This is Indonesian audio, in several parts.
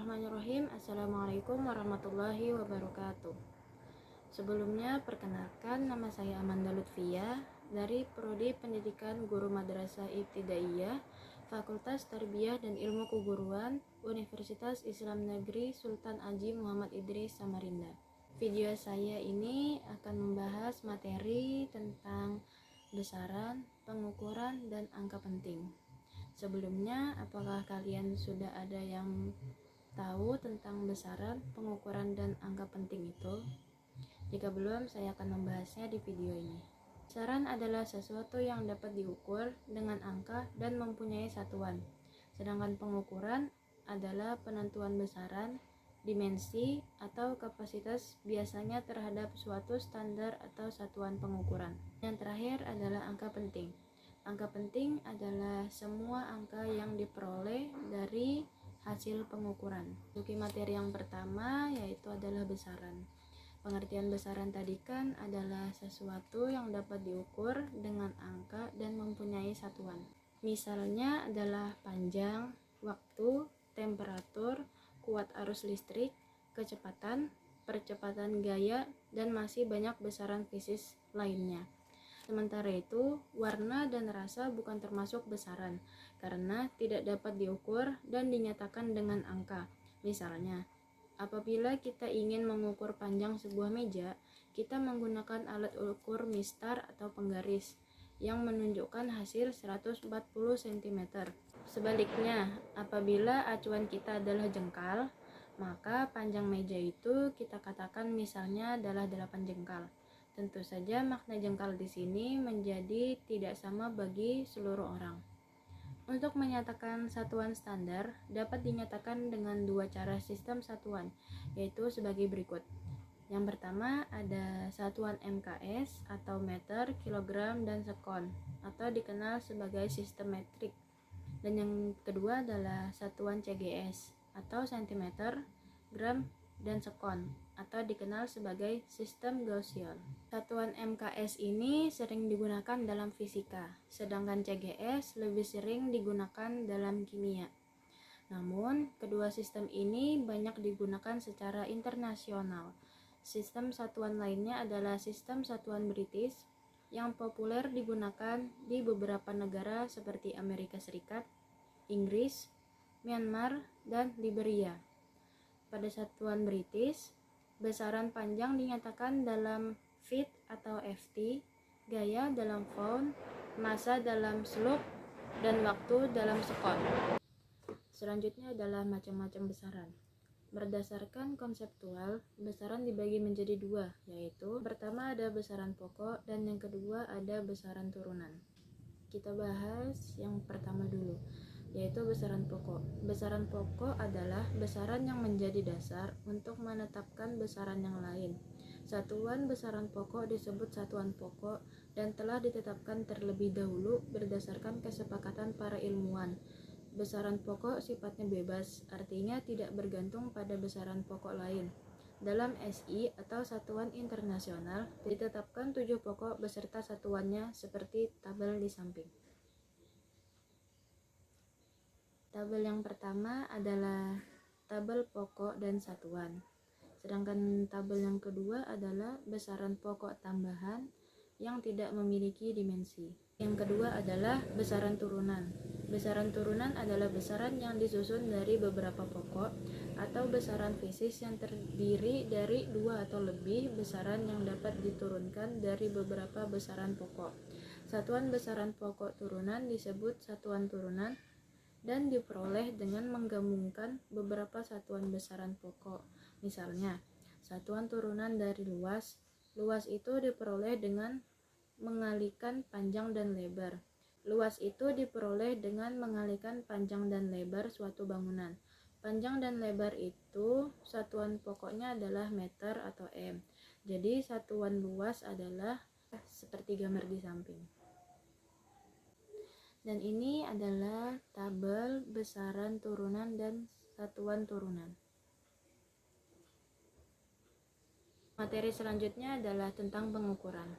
Bismillahirrahmanirrahim. Assalamualaikum warahmatullahi wabarakatuh. Sebelumnya perkenalkan, nama saya Amanda Lutfia dari Prodi Pendidikan Guru Madrasah Ibtidaiyah, Fakultas Tarbiyah dan Ilmu Keguruan, Universitas Islam Negeri Sultan Haji Muhammad Idris Samarinda. Video saya ini akan membahas materi tentang besaran, pengukuran, dan angka penting. Sebelumnya, apakah kalian sudah ada yang tahu tentang besaran, pengukuran, dan angka penting itu? Jika belum, saya akan membahasnya di video ini. Besaran adalah sesuatu yang dapat diukur dengan angka dan mempunyai satuan. Sedangkan pengukuran adalah penentuan besaran, dimensi, atau kapasitas biasanya terhadap suatu standar atau satuan pengukuran. Yang terakhir adalah angka penting. Angka penting adalah semua angka yang diperoleh dari hasil pengukuran. Untuk materi yang pertama yaitu adalah besaran. Pengertian besaran tadi kan adalah sesuatu yang dapat diukur dengan angka dan mempunyai satuan. Misalnya adalah panjang, waktu, temperatur, kuat arus listrik, kecepatan, percepatan gaya, dan masih banyak besaran fisik lainnya. Sementara itu, warna dan rasa bukan termasuk besaran karena tidak dapat diukur dan dinyatakan dengan angka. Misalnya, apabila kita ingin mengukur panjang sebuah meja, kita menggunakan alat ukur mistar atau penggaris yang menunjukkan hasil 140 cm. Sebaliknya, apabila acuan kita adalah jengkal, maka panjang meja itu kita katakan misalnya adalah 8 jengkal. Tentu saja makna jengkal di sini menjadi tidak sama bagi seluruh orang. Untuk menyatakan satuan standar dapat dinyatakan dengan dua cara sistem satuan, yaitu sebagai berikut. Yang pertama ada satuan MKS atau meter, kilogram, dan sekon atau dikenal sebagai sistem metrik. Dan yang kedua adalah satuan CGS atau sentimeter, gram, dan sekon atau dikenal sebagai sistem Gaussian. Satuan MKS ini sering digunakan dalam fisika, sedangkan CGS lebih sering digunakan dalam kimia. Namun, kedua sistem ini banyak digunakan secara internasional. Sistem satuan lainnya adalah sistem satuan British yang populer digunakan di beberapa negara seperti Amerika Serikat, Inggris, Myanmar, dan Liberia. Pada satuan British, besaran panjang dinyatakan dalam feet atau ft, gaya dalam pound, massa dalam slope, dan waktu dalam sekon. Selanjutnya adalah macam-macam besaran. Berdasarkan konseptual, besaran dibagi menjadi dua, yaitu pertama ada besaran pokok dan yang kedua ada besaran turunan. Kita bahas yang pertama dulu, yaitu besaran pokok. Besaran pokok adalah besaran yang menjadi dasar untuk menetapkan besaran yang lain. Satuan besaran pokok disebut satuan pokok dan telah ditetapkan terlebih dahulu berdasarkan kesepakatan para ilmuwan. Besaran pokok sifatnya bebas, artinya tidak bergantung pada besaran pokok lain. Dalam SI atau satuan internasional, ditetapkan 7 pokok beserta satuannya seperti tabel di samping. Tabel yang pertama adalah tabel pokok dan satuan. Sedangkan tabel yang kedua adalah besaran pokok tambahan yang tidak memiliki dimensi. Yang kedua adalah besaran turunan. Besaran turunan adalah besaran yang disusun dari beberapa pokok atau besaran fisik yang terdiri dari dua atau lebih besaran yang dapat diturunkan dari beberapa besaran pokok. Satuan besaran pokok turunan disebut satuan turunan dan diperoleh dengan menggabungkan beberapa satuan besaran pokok. Misalnya, satuan turunan dari luas. Luas itu diperoleh dengan mengalikan panjang dan lebar. Luas itu diperoleh dengan mengalikan panjang dan lebar suatu bangunan. Panjang dan lebar itu satuan pokoknya adalah meter atau m. Jadi satuan luas adalah seperti gambar di samping. Dan ini adalah tabel besaran turunan dan satuan turunan. Materi selanjutnya adalah tentang pengukuran.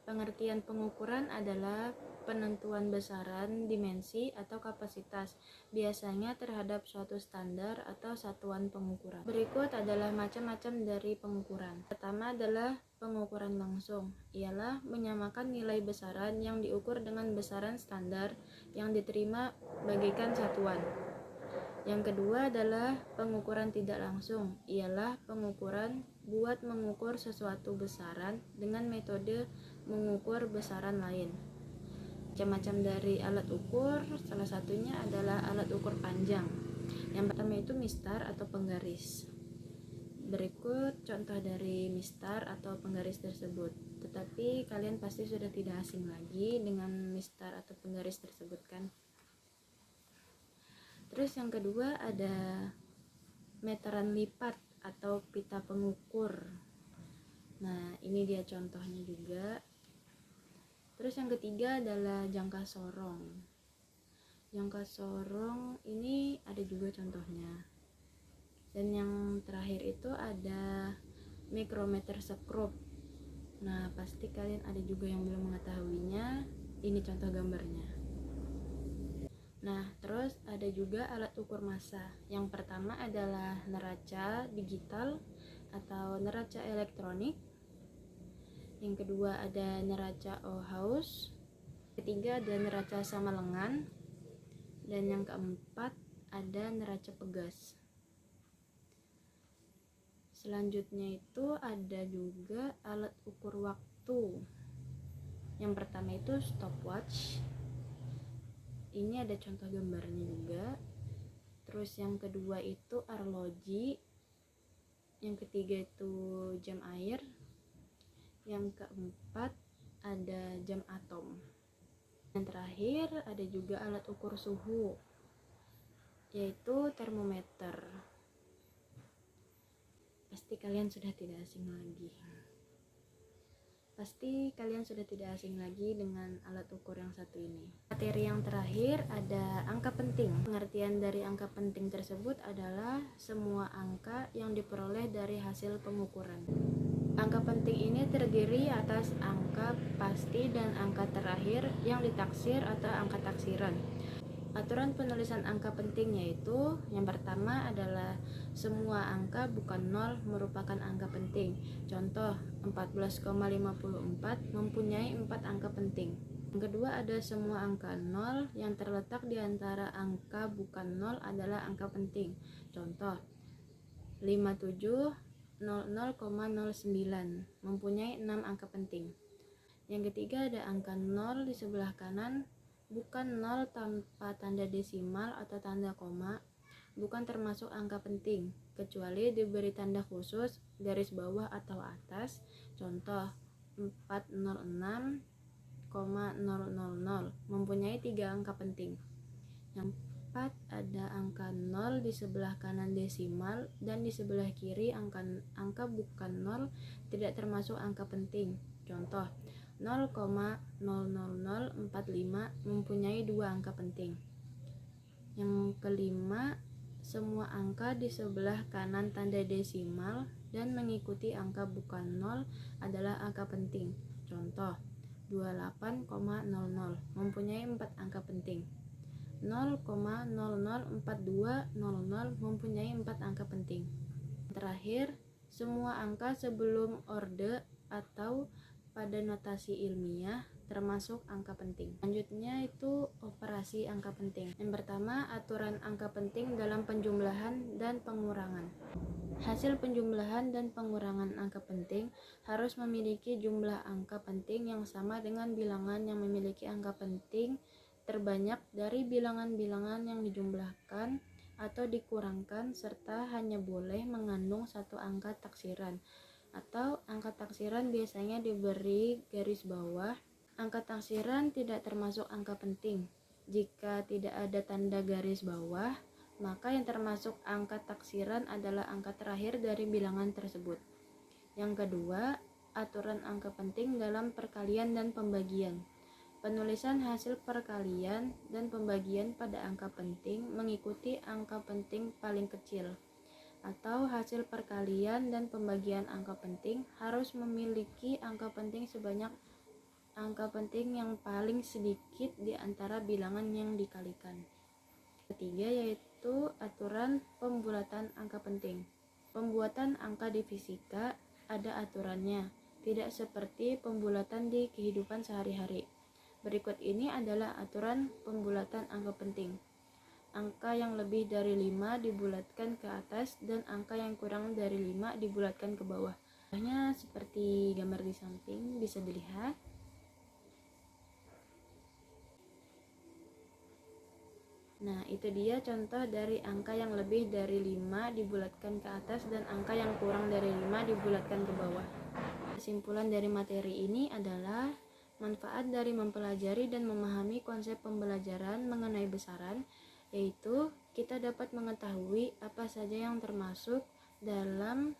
Pengertian pengukuran adalah penentuan besaran, dimensi, atau kapasitas, biasanya terhadap suatu standar atau satuan pengukuran. Berikut adalah macam-macam dari pengukuran. Pertama adalah pengukuran langsung, ialah menyamakan nilai besaran yang diukur dengan besaran standar yang diterima bagikan satuan. Yang kedua adalah pengukuran tidak langsung, ialah pengukuran buat mengukur sesuatu besaran dengan metode mengukur besaran lain. Macam-macam dari alat ukur, salah satunya adalah alat ukur panjang. Yang pertama itu mistar atau penggaris. Berikut contoh dari mistar atau penggaris tersebut. Tetapi kalian pasti sudah tidak asing lagi dengan mistar atau penggaris tersebut kan? Terus yang kedua ada meteran lipat atau pita pengukur. Nah, ini dia contohnya juga. Terus yang ketiga adalah jangka sorong. Jangka sorong ini ada juga contohnya. Dan yang terakhir itu ada mikrometer skrup. Nah, pasti kalian ada juga yang belum mengetahuinya. Ini contoh gambarnya. Nah, terus ada juga alat ukur massa. Yang pertama adalah neraca digital atau neraca elektronik. Yang kedua ada neraca Ohaus. Ketiga ada neraca sama lengan. Dan yang keempat ada neraca pegas. Selanjutnya itu ada juga alat ukur waktu. Yang pertama itu stopwatch. Ini ada contoh gambarnya juga. Terus yang kedua itu arloji. Yang ketiga itu jam air. Yang keempat ada jam atom. Yang terakhir ada juga alat ukur suhu, yaitu termometer. Pasti kalian sudah tidak asing lagi dengan alat ukur yang satu ini. Materi yang terakhir ada angka penting. Pengertian dari angka penting tersebut adalah semua angka yang diperoleh dari hasil pengukuran. Angka penting ini terdiri atas angka pasti dan angka terakhir yang ditaksir atau angka taksiran. Aturan penulisan angka penting yaitu yang pertama adalah semua angka bukan nol merupakan angka penting. Contoh 14,54 mempunyai 4 angka penting. Yang kedua ada semua angka nol yang terletak di antara angka bukan nol adalah angka penting. Contoh 5700,09 mempunyai 6 angka penting. Yang ketiga ada angka nol di sebelah kanan bukan nol tanpa tanda desimal atau tanda koma, bukan termasuk angka penting kecuali diberi tanda khusus garis bawah atau atas. Contoh 406,000 mempunyai 3 angka penting. Yang keempat ada angka 0 di sebelah kanan desimal dan di sebelah kiri angka bukan 0 tidak termasuk angka penting. Contoh 0,00045 mempunyai 2 angka penting. Yang kelima, semua angka di sebelah kanan tanda desimal dan mengikuti angka bukan 0 adalah angka penting. Contoh 28,00 mempunyai 4 angka penting. 0,004200 mempunyai 4 angka penting. Terakhir, semua angka sebelum orde atau pada notasi ilmiah termasuk angka penting. Selanjutnya itu operasi angka penting. Yang pertama, aturan angka penting dalam penjumlahan dan pengurangan. Hasil penjumlahan dan pengurangan angka penting harus memiliki jumlah angka penting yang sama dengan bilangan yang memiliki angka penting terbanyak dari bilangan-bilangan yang dijumlahkan atau dikurangkan, serta hanya boleh mengandung satu angka taksiran atau angka taksiran biasanya diberi garis bawah. Angka taksiran tidak termasuk angka penting. Jika tidak ada tanda garis bawah, maka yang termasuk angka taksiran adalah angka terakhir dari bilangan tersebut. Yang kedua, aturan angka penting dalam perkalian dan pembagian. Penulisan hasil perkalian dan pembagian pada angka penting mengikuti angka penting paling kecil, atau hasil perkalian dan pembagian angka penting harus memiliki angka penting sebanyak angka penting yang paling sedikit di antara bilangan yang dikalikan. Ketiga yaitu aturan pembulatan angka penting. Pembuatan angka di fisika ada aturannya, tidak seperti pembulatan di kehidupan sehari-hari. Berikut ini adalah aturan pembulatan angka penting. Angka yang lebih dari 5 dibulatkan ke atas dan angka yang kurang dari 5 dibulatkan ke bawah. Contohnya seperti gambar di samping bisa dilihat. Nah, itu dia contoh dari angka yang lebih dari 5 dibulatkan ke atas dan angka yang kurang dari 5 dibulatkan ke bawah. Kesimpulan dari materi ini adalah manfaat dari mempelajari dan memahami konsep pembelajaran mengenai besaran, yaitu kita dapat mengetahui apa saja yang termasuk dalam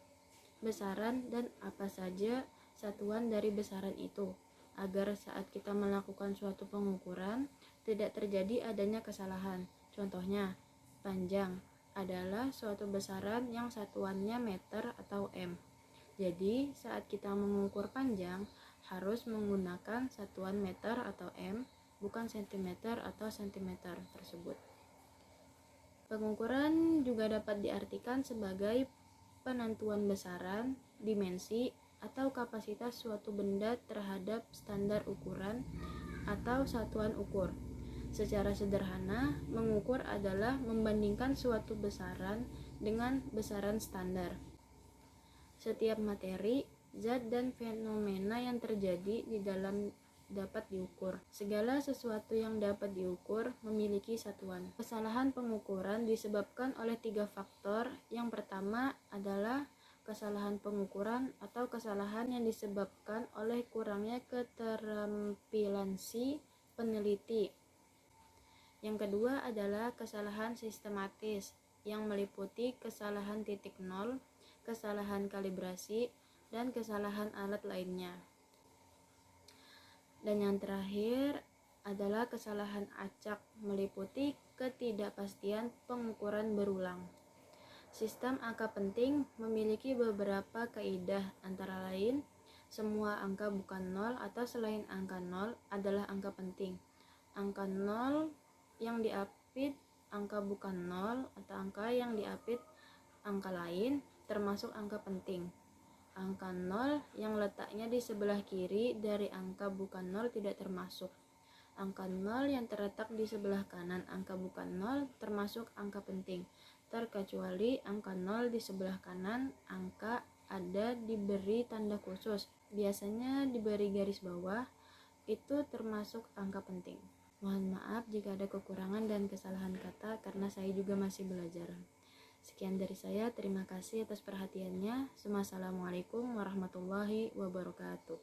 besaran dan apa saja satuan dari besaran itu, agar saat kita melakukan suatu pengukuran tidak terjadi adanya kesalahan. Contohnya, panjang adalah suatu besaran yang satuannya meter atau m. Jadi, saat kita mengukur panjang harus menggunakan satuan meter atau m, bukan sentimeter atau sentimeter tersebut. Pengukuran juga dapat diartikan sebagai penentuan besaran, dimensi, atau kapasitas suatu benda terhadap standar ukuran atau satuan ukur. Secara sederhana, mengukur adalah membandingkan suatu besaran dengan besaran standar. Setiap materi, zat, dan fenomena yang terjadi di dalam dapat diukur. Segala sesuatu yang dapat diukur memiliki satuan. Kesalahan pengukuran disebabkan oleh 3 faktor. Yang pertama adalah kesalahan pengukuran atau kesalahan yang disebabkan oleh kurangnya keterampilan si peneliti. Yang kedua adalah kesalahan sistematis yang meliputi kesalahan titik nol, kesalahan kalibrasi, dan kesalahan alat lainnya. Dan yang terakhir adalah kesalahan acak, meliputi ketidakpastian pengukuran berulang. Sistem angka penting memiliki beberapa kaidah, antara lain semua angka bukan nol atau selain angka nol adalah angka penting. Angka nol yang diapit angka bukan nol atau angka yang diapit angka lain termasuk angka penting. Angka 0 yang letaknya di sebelah kiri dari angka bukan 0 tidak termasuk. Angka 0 yang terletak di sebelah kanan angka bukan 0 termasuk angka penting, terkecuali angka 0 di sebelah kanan angka ada diberi tanda khusus, biasanya diberi garis bawah, itu termasuk angka penting. Mohon maaf jika ada kekurangan dan kesalahan kata karena saya juga masih belajar. Sekian dari saya, terima kasih atas perhatiannya. Wassalamualaikum warahmatullahi wabarakatuh.